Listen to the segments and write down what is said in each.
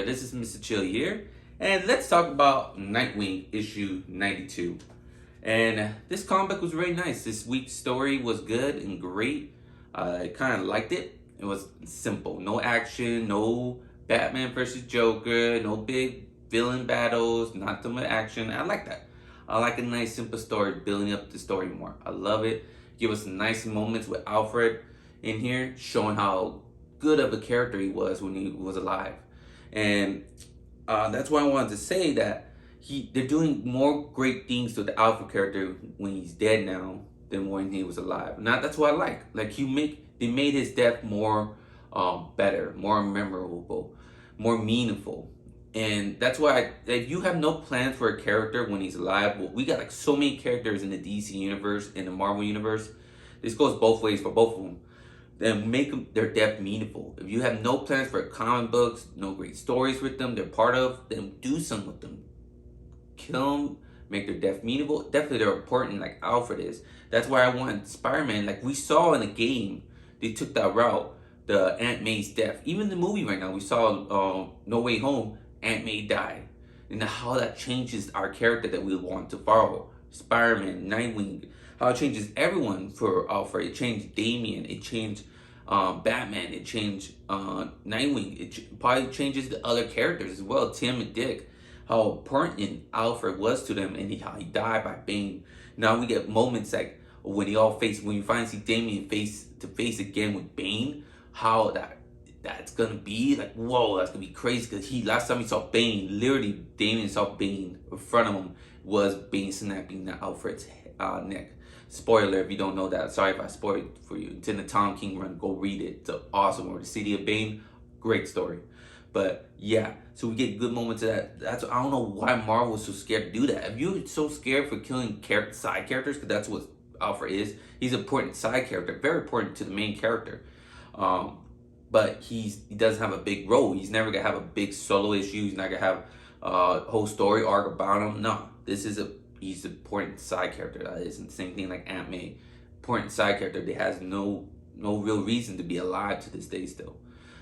there, this is Mr. Chill here, and let's talk about Nightwing issue 92. And this comic book was really nice. This week's story was good and great. I kind of liked it. It was simple, no action, no Batman versus Joker, no big villain battles, not too much action. I like that. I like a nice simple story, building up the story more. I love it. Give us nice moments with Alfred in here, showing how good of a character he was when he was alive. And that's why I wanted to say that they're doing more great things to the Alfred character when he's dead now than when he was alive. Now that's what I like. Like they made his death more better, more memorable, more meaningful. And that's why if you have no plans for a character when he's alive, well, we got like so many characters in the DC universe, in the Marvel universe. This goes both ways for both of them. Then make their death meaningful. If you have no plans for comic books, no great stories with them, they're part of, then do something with them. Kill them, make their death meaningful. Definitely they're important like Alfred is. That's why I want Spider-Man, like we saw in the game, they took that route, the Aunt May's death. Even the movie right now, we saw No Way Home, Aunt May died. And how that changes our character that we want to follow. Spider-Man, Nightwing, how it changes everyone for Alfred. It changed Damian, it changed Batman, it changed Nightwing, it probably changes the other characters as well, Tim and Dick, how important Alfred was to them, and how he died by Bane. Now we get moments like when you finally see Damian face to face again with Bane, how that's gonna be like, whoa, that's gonna be crazy, because last time he saw Bane, literally Damian saw Bane in front of him, was Bane snapping Alfred's neck. Spoiler if you don't know that. Sorry if I spoiled it for you. It's in the Tom King run. Go read it. It's an awesome one. The City of Bane. Great story. But yeah, so we get good moments of that. I don't know why Marvel was so scared to do that. If you're so scared for killing side characters, because that's what Alfred is. He's an important side character. Very important to the main character. But he doesn't have a big role. He's never going to have a big solo issue. He's not going to have a whole story arc about him. No. He's an important side character. That isn't the same thing like Aunt May. Important side character that has no real reason to be alive to this day still.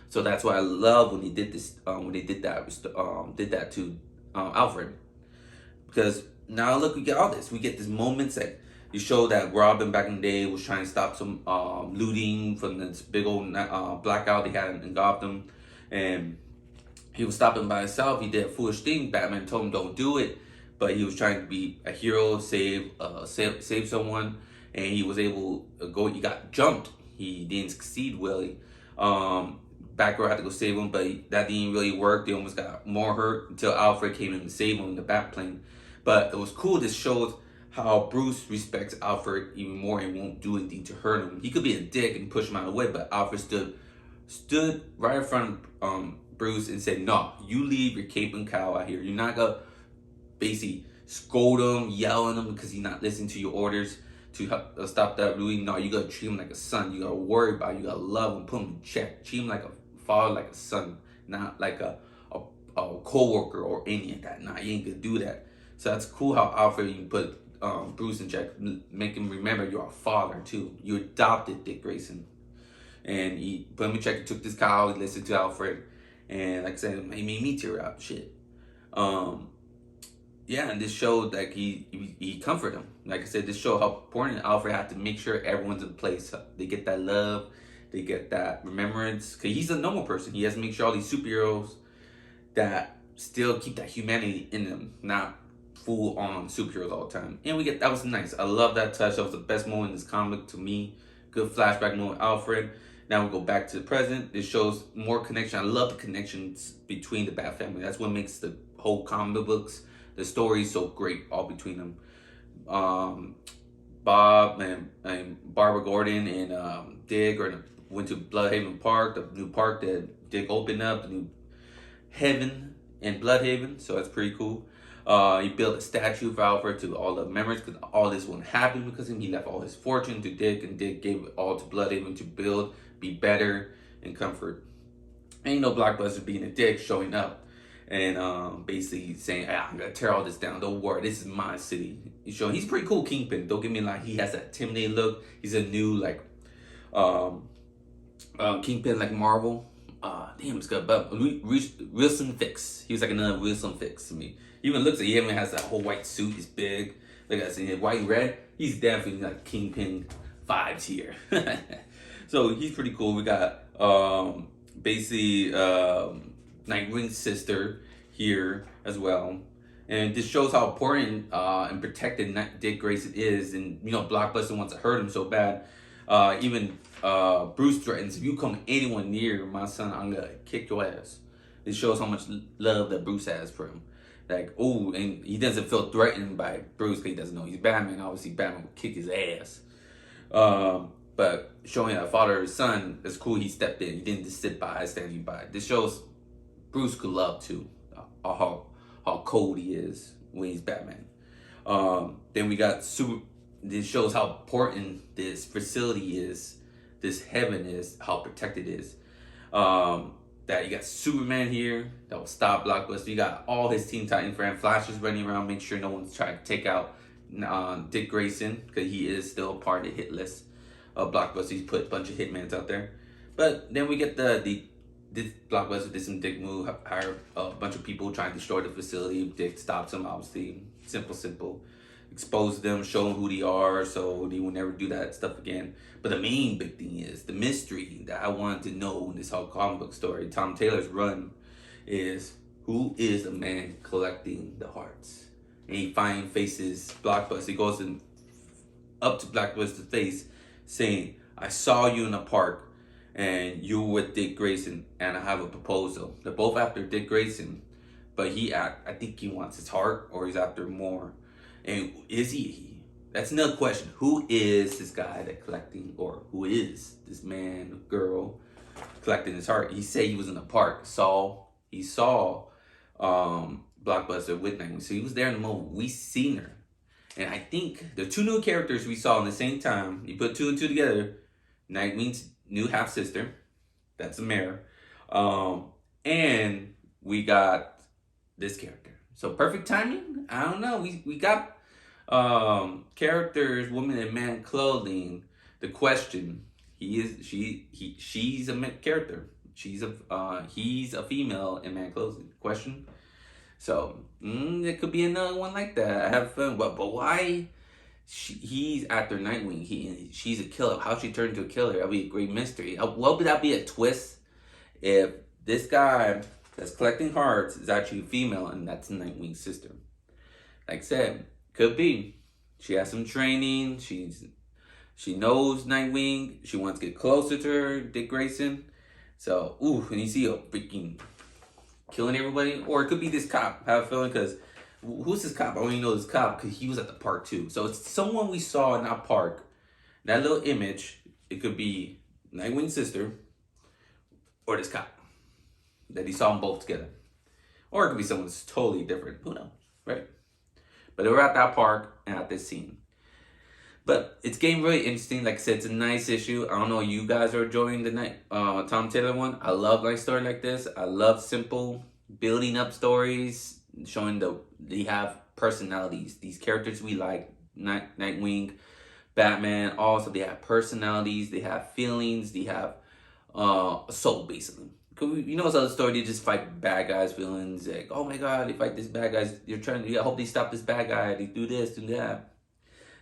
So that's why I love when they did this. When they did that to Alfred, because now look, we get all this. We get these moments that you show that Robin back in the day was trying to stop some looting from this big old blackout they had in Gotham, and he was stopping by himself. He did a foolish thing. Batman told him don't do it. But he was trying to be a hero, save someone, and he was able to go. He got jumped. He didn't succeed really. Batgirl had to go save him, but that didn't really work. They almost got more hurt until Alfred came in to save him in the Batplane. But it was cool. This shows how Bruce respects Alfred even more and won't do anything to hurt him. He could be a dick and push him out of the way, but Alfred stood right in front of Bruce and said, "No, you leave your cape and cowl out here. You're not gonna." Basically scold him, yell at him because he's not listening to your orders to stop that looting. No, you gotta treat him like a son. You gotta worry about him. You gotta love him, put him in check. Treat him like a father, like a son, not like a co-worker or any of that. Nah, you ain't gonna do that. So that's cool how Alfred, you put Bruce in check, make him remember you're a father too. You adopted Dick Grayson. And he put him in check. He took this cow, he listened to Alfred, and like I said, he made me tear up shit. Yeah, and this showed like he comforted him. Like I said, this showed how important Alfred had to make sure everyone's in place. They get that love, they get that remembrance. Cause he's a normal person. He has to make sure all these superheroes that still keep that humanity in them, not full on superheroes all the time. And that was nice. I love that touch. That was the best moment in this comic to me. Good flashback moment with Alfred. Now we go back to the present. This shows more connection. I love the connections between the Bat family. That's what makes the whole comic books, the story is so great, all between them. Bob and Barbara Gordon and Dick went to Bloodhaven Park, the new park that Dick opened up, the new heaven in Bloodhaven. So that's pretty cool. He built a statue for Alfred to all the memories, because all this wouldn't happen because he left all his fortune to Dick, and Dick gave it all to Bloodhaven to build, be better, and comfort. Ain't no Blockbuster being a dick, showing up and basically saying, I'm gonna tear all this down. Don't worry, this is my city. He's pretty cool, Kingpin. Don't get me like he has that intimidating look. He's a new Kingpin like Marvel. damn, it's good. But Wilson Fix. He was like another Wilson Fix to me. He even looks like he even has that whole white suit. He's big. Like I said, white and red. He's definitely like Kingpin vibes here. So he's pretty cool. We got basically Nightwing's sister here as well. And this shows how important and protected Dick Grayson is. And, you know, Blockbuster wants to hurt him so bad. Even Bruce threatens, if you come anyone near my son, I'm going to kick your ass. It shows how much love that Bruce has for him. Like, oh, and he doesn't feel threatened by Bruce because he doesn't know he's Batman. Obviously, Batman will kick his ass. But showing that father or son, it's cool he stepped in. He didn't just sit by, standing by. This shows Bruce could love, too, how cold he is when he's Batman. Then we got this shows how important this facility is, this heaven is, how protected it is. That you got Superman here that will stop Blockbuster. You got all his Teen Titan friends, Flash is running around, make sure no one's trying to take out Dick Grayson, because he is still part of the hit list of Blockbuster. He's put a bunch of hitmans out there. But then we get this Blockbuster did some dick move, hire a bunch of people trying to destroy the facility. Dick stops them, obviously. Simple. Expose them, show them who they are, so they will never do that stuff again. But the main big thing is the mystery that I wanted to know in this whole comic book story, Tom Taylor's run, is who is the man collecting the hearts? And he finally faces Blockbuster. He goes up to Blockbuster's face saying, I saw you in the park and you were with Dick Grayson and I have a proposal. They're both after Dick Grayson, but I think he wants his heart, or he's after more. And is he? That's another question. Who is this guy that collecting, or who is this man, girl, collecting his heart? He said he was in the park. He saw Blockbuster with Nightwing. So he was there in the moment. We seen her. And I think the two new characters we saw in the same time, you put two and two together, Nightwing's new half-sister, that's a mare. And we got this character. So perfect timing? I don't know. We got characters, women in man clothing. The question, she's a character. He's a female in man clothing. Question. So it could be another one like that. I have fun. But why? He's after Nightwing. She's a killer. How she turned into a killer? That'd be a great mystery. What would that be a twist if this guy that's collecting hearts is actually female and that's Nightwing's sister? Like I said, could be. She has some training. She knows Nightwing. She wants to get closer to her, Dick Grayson. So, and you see her freaking killing everybody. Or it could be this cop. I have a feeling, because who's this cop? I only know this cop because he was at the park too. So it's someone we saw in that park. That little image, it could be Nightwing's sister or this cop that he saw them both together. Or it could be someone that's totally different. Who knows, right? But they were at that park and at this scene. But it's getting really interesting. Like I said, it's a nice issue. I don't know if you guys are enjoying the Tom Taylor one. I love my story like this. I love simple building up stories, showing they have personalities. These characters we like, Nightwing, Batman, also they have personalities, they have feelings, they have a soul, basically. You know, it's other story, they just fight bad guys, villains, like, oh my god, they fight this bad guys, I hope they stop this bad guy, they do this, do that.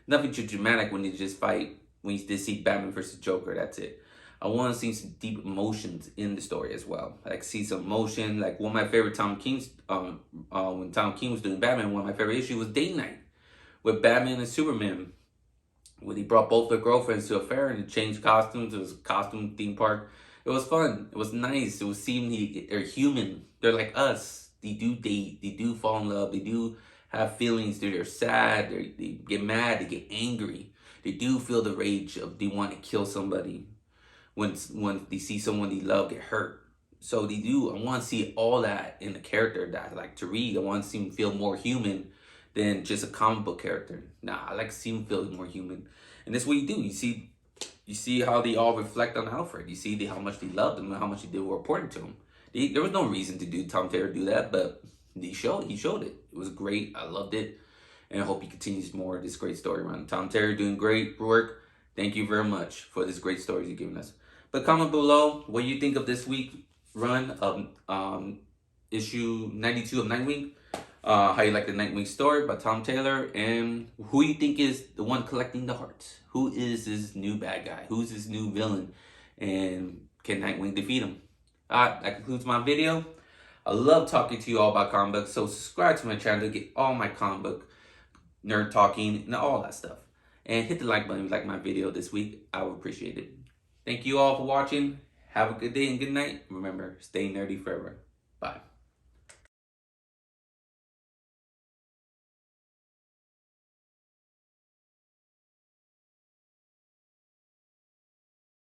Nothing too dramatic when they just fight, when you just see Batman versus Joker, that's it. I want to see some deep emotions in the story as well. Like, see some emotion, like one of my favorite Tom King's, when Tom King was doing Batman, one of my favorite issues was Day Night, with Batman and Superman, when he brought both their girlfriends to a fair and changed costumes. It was a costume theme park. It was fun. It was nice. It was seeing they're human. They're like us. They do date. They do fall in love. They do have feelings. They're sad. They get mad. They get angry. They do feel the rage of they want to kill somebody when they see someone they love get hurt. So they do. I want to see all that in the character that I like to read. I want to see him feel more human than just a comic book character. Nah, I like to see him feel more human. And that's what you do. You see how they all reflect on Alfred. You see how much they loved him and how much they were important to him. There was no reason to do Tom Taylor do that, but he showed it. It was great. I loved it. And I hope he continues more of this great story run. Tom Taylor doing great work. Thank you very much for this great story you've given us. But comment below what you think of this week's run of issue 92 of Nightwing. How you like the Nightwing story by Tom Taylor, and who you think is the one collecting the hearts? Who is this new bad guy? Who's this new villain? And can Nightwing defeat him? Alright, that concludes my video. I love talking to you all about comic books, so subscribe to my channel to get all my comic book nerd talking and all that stuff. And hit the like button if you like my video this week. I would appreciate it. Thank you all for watching. Have a good day and good night. Remember, stay nerdy forever. Bye.